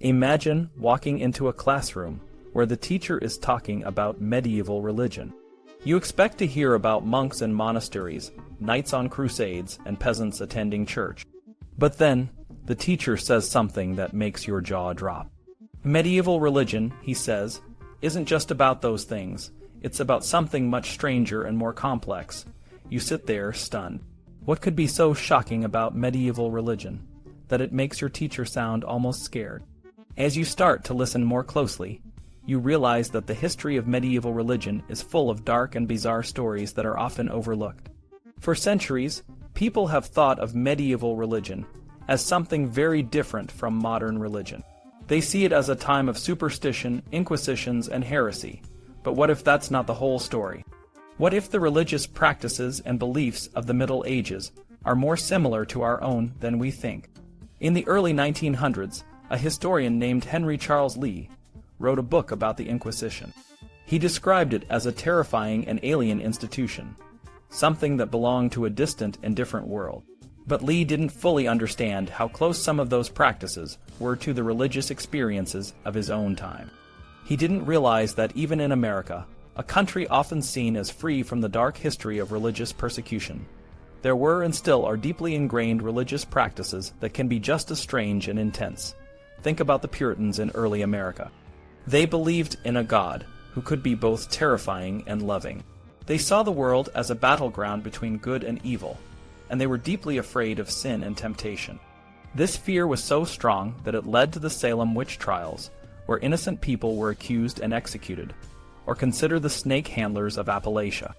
Imagine walking into a classroom where the teacher is talking about medieval religion. You expect to hear about monks in monasteries, knights on crusades, and peasants attending church. But then, the teacher says something that makes your jaw drop. Medieval religion, he says, isn't just about those things. It's about something much stranger and more complex. You sit there, stunned. What could be so shocking about medieval religion that it makes your teacher sound almost scared? As you start to listen more closely, you realize that the history of medieval religion is full of dark and bizarre stories that are often overlooked. For centuries, people have thought of medieval religion as something very different from modern religion. They see it as a time of superstition, inquisitions, and heresy. But what if that's not the whole story? What if the religious practices and beliefs of the Middle Ages are more similar to our own than we think? In the early 1900s, a historian named Henry Charles Lee wrote a book about the Inquisition. He described it as a terrifying and alien institution, something that belonged to a distant and different world. But Lee didn't fully understand how close some of those practices were to the religious experiences of his own time. He didn't realize that even in America, a country often seen as free from the dark history of religious persecution, there were and still are deeply ingrained religious practices that can be just as strange and intense. Think about the Puritans in early America. They believed in a God who could be both terrifying and loving. They saw the world as a battleground between good and evil, and they were deeply afraid of sin and temptation. This fear was so strong that it led to the Salem witch trials, where innocent people were accused and executed, or consider the snake handlers of Appalachia.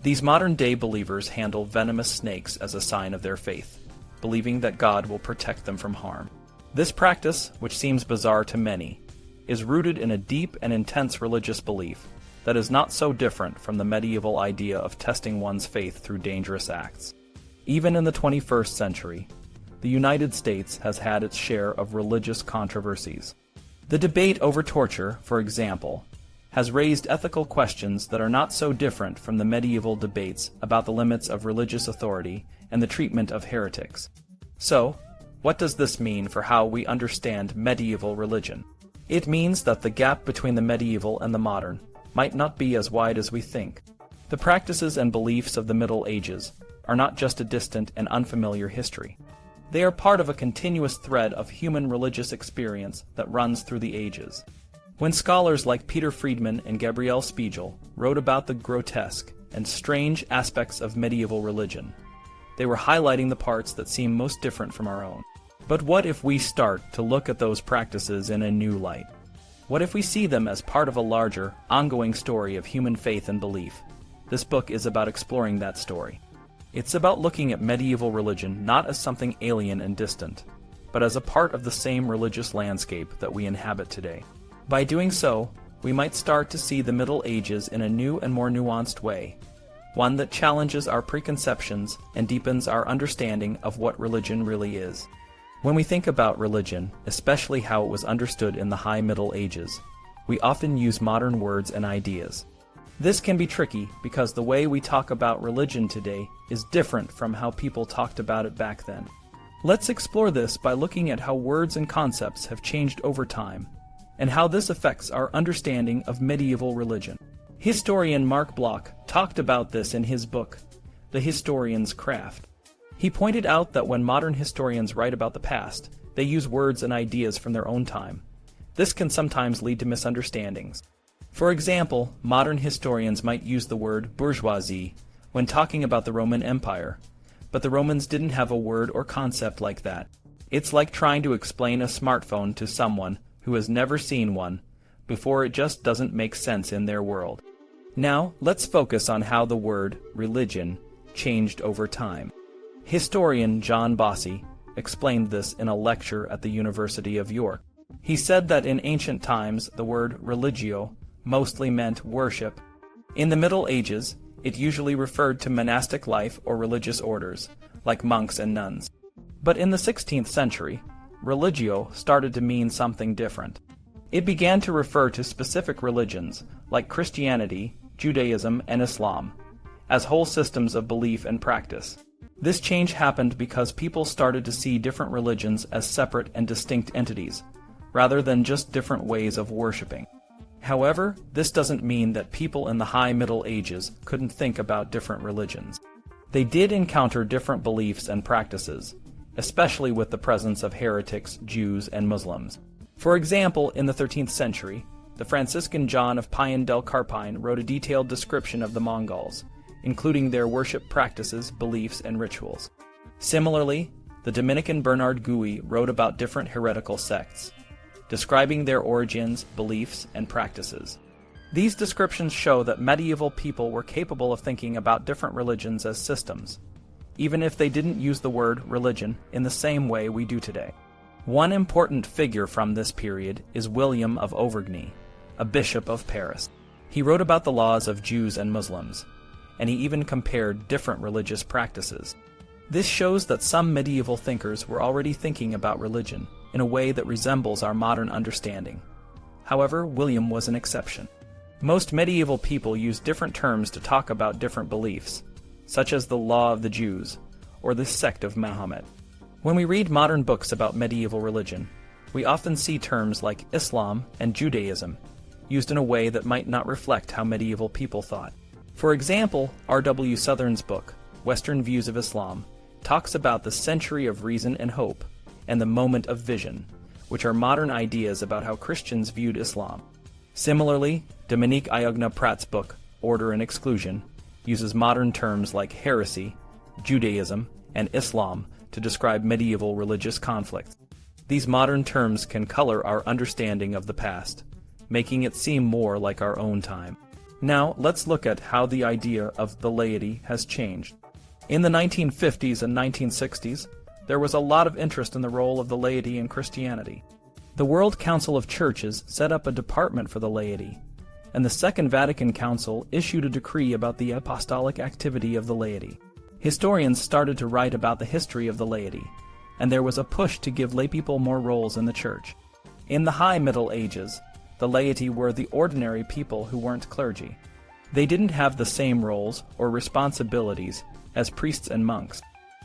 These modern-day believers handle venomous snakes as a sign of their faith, believing that God will protect them from harm. This practice, which seems bizarre to many, is rooted in a deep and intense religious belief that is not so different from the medieval idea of testing one's faith through dangerous acts. Even in the 21st century, the United States has had its share of religious controversies. The debate over torture, for example, has raised ethical questions that are not so different from the medieval debates about the limits of religious authority and the treatment of heretics. So, what does this mean for how we understand medieval religion? It means that the gap between the medieval and the modern might not be as wide as we think. The practices and beliefs of the Middle Ages are not just a distant and unfamiliar history. They are part of a continuous thread of human religious experience that runs through the ages. When scholars like Peter Friedman and Gabrielle Spiegel wrote about the grotesque and strange aspects of medieval religion, they were highlighting the parts that seem most different from our own. But what if we start to look at those practices in a new light? What if we see them as part of a larger, ongoing story of human faith and belief? This book is about exploring that story. It's about looking at medieval religion not as something alien and distant, but as a part of the same religious landscape that we inhabit today. By doing so, we might start to see the Middle Ages in a new and more nuanced way, one that challenges our preconceptions and deepens our understanding of what religion really is. When we think about religion, especially how it was understood in the High Middle Ages, we often use modern words and ideas. This can be tricky because the way we talk about religion today is different from how people talked about it back then. Let's explore this by looking at how words and concepts have changed over time, and how this affects our understanding of medieval religion. Historian Mark Bloch talked about this in his book, The Historian's Craft. He pointed out that when modern historians write about the past, they use words and ideas from their own time. This can sometimes lead to misunderstandings. For example, modern historians might use the word bourgeoisie when talking about the Roman Empire, but the Romans didn't have a word or concept like that. It's like trying to explain a smartphone to someone who has never seen one before. It just doesn't make sense in their world. Now, let's focus on how the word religion changed over time. Historian John Bossy explained this in a lecture at the University of York. He said that in ancient times the word religio mostly meant worship. In the Middle Ages, it usually referred to monastic life or religious orders, like monks and nuns. But in the 16th century, religio started to mean something different. It began to refer to specific religions, like Christianity, Judaism, and Islam, as whole systems of belief and practice. This change happened because people started to see different religions as separate and distinct entities, rather than just different ways of worshiping. However, this doesn't mean that people in the High Middle Ages couldn't think about different religions. They did encounter different beliefs and practices, especially with the presence of heretics, Jews, and Muslims. For example, in the 13th century, the Franciscan John of Payan del Carpine wrote a detailed description of the Mongols, including their worship practices, beliefs, and rituals. Similarly, the Dominican Bernard Gui wrote about different heretical sects, describing their origins, beliefs, and practices. These descriptions show that medieval people were capable of thinking about different religions as systems, even if they didn't use the word religion in the same way we do today. One important figure from this period is William of Auvergne, a bishop of Paris. He wrote about the laws of Jews and Muslims, and he even compared different religious practices. This shows that some medieval thinkers were already thinking about religion in a way that resembles our modern understanding. However, William was an exception. Most medieval people used different terms to talk about different beliefs, such as the law of the Jews, or the sect of Muhammad. When we read modern books about medieval religion, we often see terms like Islam and Judaism used in a way that might not reflect how medieval people thought. For example, R.W. Southern's book, Western Views of Islam, talks about the century of reason and hope and the moment of vision, which are modern ideas about how Christians viewed Islam. Similarly, Dominique Ayogna-Pratt's book, Order and Exclusion, uses modern terms like heresy, Judaism, and Islam to describe medieval religious conflicts. These modern terms can color our understanding of the past, making it seem more like our own time. Now, let's look at how the idea of the laity has changed. In the 1950s and 1960s, there was a lot of interest in the role of the laity in Christianity. The World Council of Churches set up a department for the laity, and the Second Vatican Council issued a decree about the apostolic activity of the laity. Historians started to write about the history of the laity, and there was a push to give laypeople more roles in the church. In the High Middle Ages, the laity were the ordinary people who weren't clergy. They didn't have the same roles or responsibilities as priests and monks.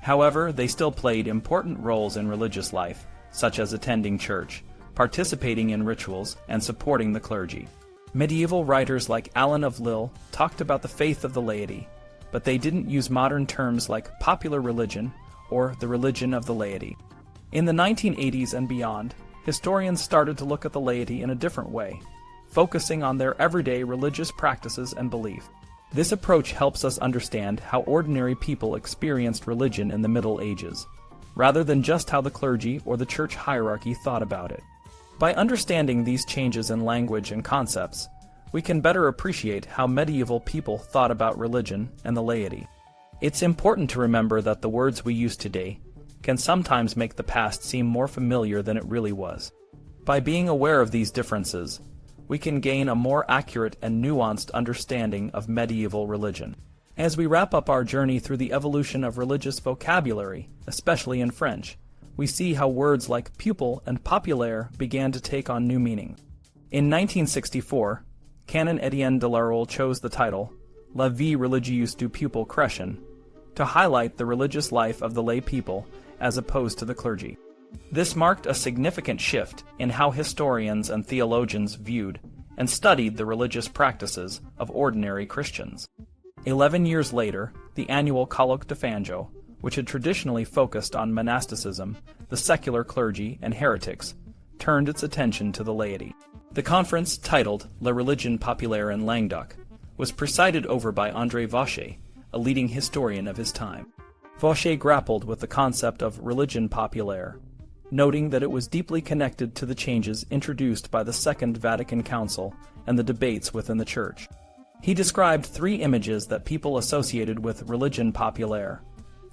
However, they still played important roles in religious life, such as attending church, participating in rituals, and supporting the clergy. Medieval writers like Alan of Lille talked about the faith of the laity, but they didn't use modern terms like popular religion or the religion of the laity. In the 1980s and beyond, historians started to look at the laity in a different way, focusing on their everyday religious practices and beliefs. This approach helps us understand how ordinary people experienced religion in the Middle Ages, rather than just how the clergy or the church hierarchy thought about it. By understanding these changes in language and concepts, we can better appreciate how medieval people thought about religion and the laity. It's important to remember that the words we use today can sometimes make the past seem more familiar than it really was. By being aware of these differences, we can gain a more accurate and nuanced understanding of medieval religion. As we wrap up our journey through the evolution of religious vocabulary, especially in French, we see how words like pupil and populaire began to take on new meaning. In 1964, Canon Étienne de Larroule chose the title, La vie religieuse du peuple chrétien, to highlight the religious life of the lay people as opposed to the clergy. This marked a significant shift in how historians and theologians viewed and studied the religious practices of ordinary Christians. 11 years later, the annual Colloque de Fangio, which had traditionally focused on monasticism, the secular clergy, and heretics, turned its attention to the laity. The conference, titled La Religion Populaire in Languedoc, was presided over by André Vauchet, a leading historian of his time. Vauchet grappled with the concept of religion populaire, noting that it was deeply connected to the changes introduced by the Second Vatican Council and the debates within the Church. He described three images that people associated with religion populaire: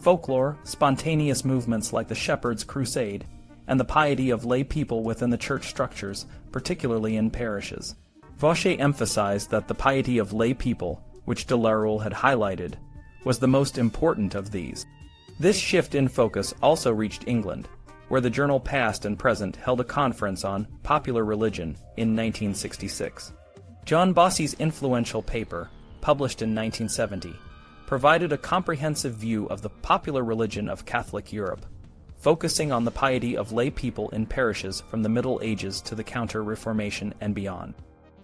folklore, spontaneous movements like the Shepherd's Crusade, and the piety of lay people within the church structures, particularly in parishes. Vauchet emphasized that the piety of lay people, which de Larroule had highlighted, was the most important of these. This shift in focus also reached England, where the journal Past and Present held a conference on popular religion in 1966. John Bossey's influential paper, published in 1970, provided a comprehensive view of the popular religion of Catholic Europe, focusing on the piety of lay people in parishes from the Middle Ages to the Counter-Reformation and beyond.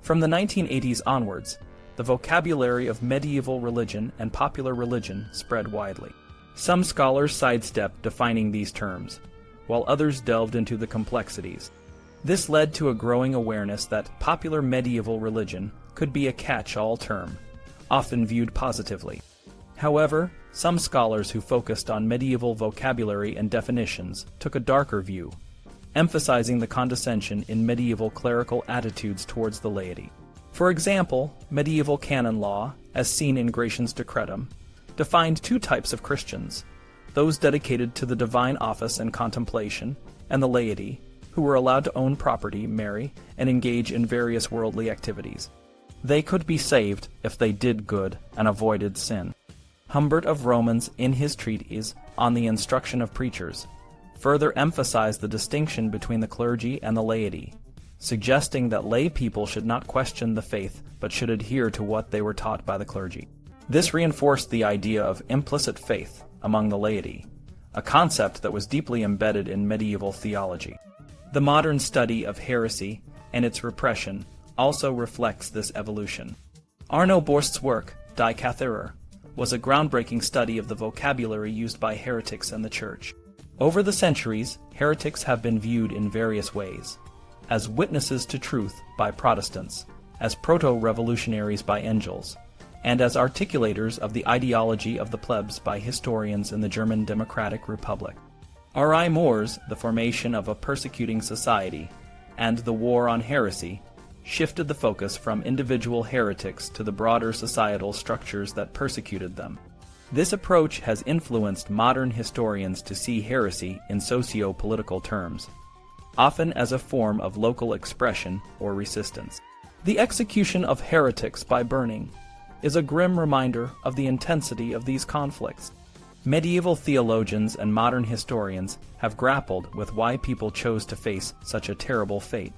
From the 1980s onwards, the vocabulary of medieval religion and popular religion spread widely. Some scholars sidestepped defining these terms, while others delved into the complexities. This led to a growing awareness that popular medieval religion could be a catch-all term, often viewed positively. However, some scholars who focused on medieval vocabulary and definitions took a darker view, emphasizing the condescension in medieval clerical attitudes towards the laity. For example, medieval canon law, as seen in Gratian's Decretum, defined two types of Christians: those dedicated to the divine office and contemplation, and the laity, who were allowed to own property, marry, and engage in various worldly activities. They could be saved if they did good and avoided sin. Humbert of Romans, in his treatise on the instruction of preachers, further emphasized the distinction between the clergy and the laity, suggesting that lay people should not question the faith but should adhere to what they were taught by the clergy. This reinforced the idea of implicit faith among the laity, a concept that was deeply embedded in medieval theology. The modern study of heresy and its repression also reflects this evolution. Arno Borst's work, Die Katharer, was a groundbreaking study of the vocabulary used by heretics and the Church. Over the centuries, heretics have been viewed in various ways: as witnesses to truth by Protestants, as proto-revolutionaries by angels, and as articulators of the ideology of the plebs by historians in the German Democratic Republic. R.I. Moore's The Formation of a Persecuting Society and The War on Heresy shifted the focus from individual heretics to the broader societal structures that persecuted them. This approach has influenced modern historians to see heresy in socio-political terms, often as a form of local expression or resistance. The execution of heretics by burning is a grim reminder of the intensity of these conflicts. Medieval theologians and modern historians have grappled with why people chose to face such a terrible fate.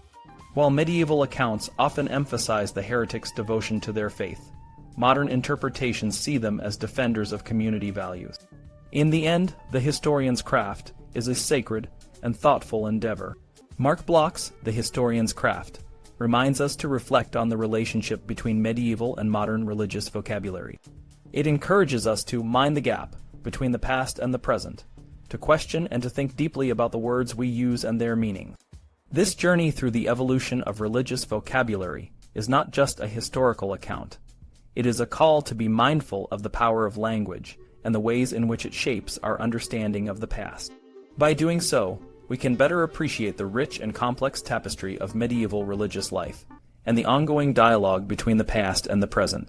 While medieval accounts often emphasize the heretics' devotion to their faith, modern interpretations see them as defenders of community values. In the end, the historian's craft is a sacred and thoughtful endeavor. Mark Bloch's The Historian's Craft reminds us to reflect on the relationship between medieval and modern religious vocabulary. It encourages us to mind the gap between the past and the present, to question and to think deeply about the words we use and their meaning. This journey through the evolution of religious vocabulary is not just a historical account. It is a call to be mindful of the power of language and the ways in which it shapes our understanding of the past. By doing so, we can better appreciate the rich and complex tapestry of medieval religious life and the ongoing dialogue between the past and the present.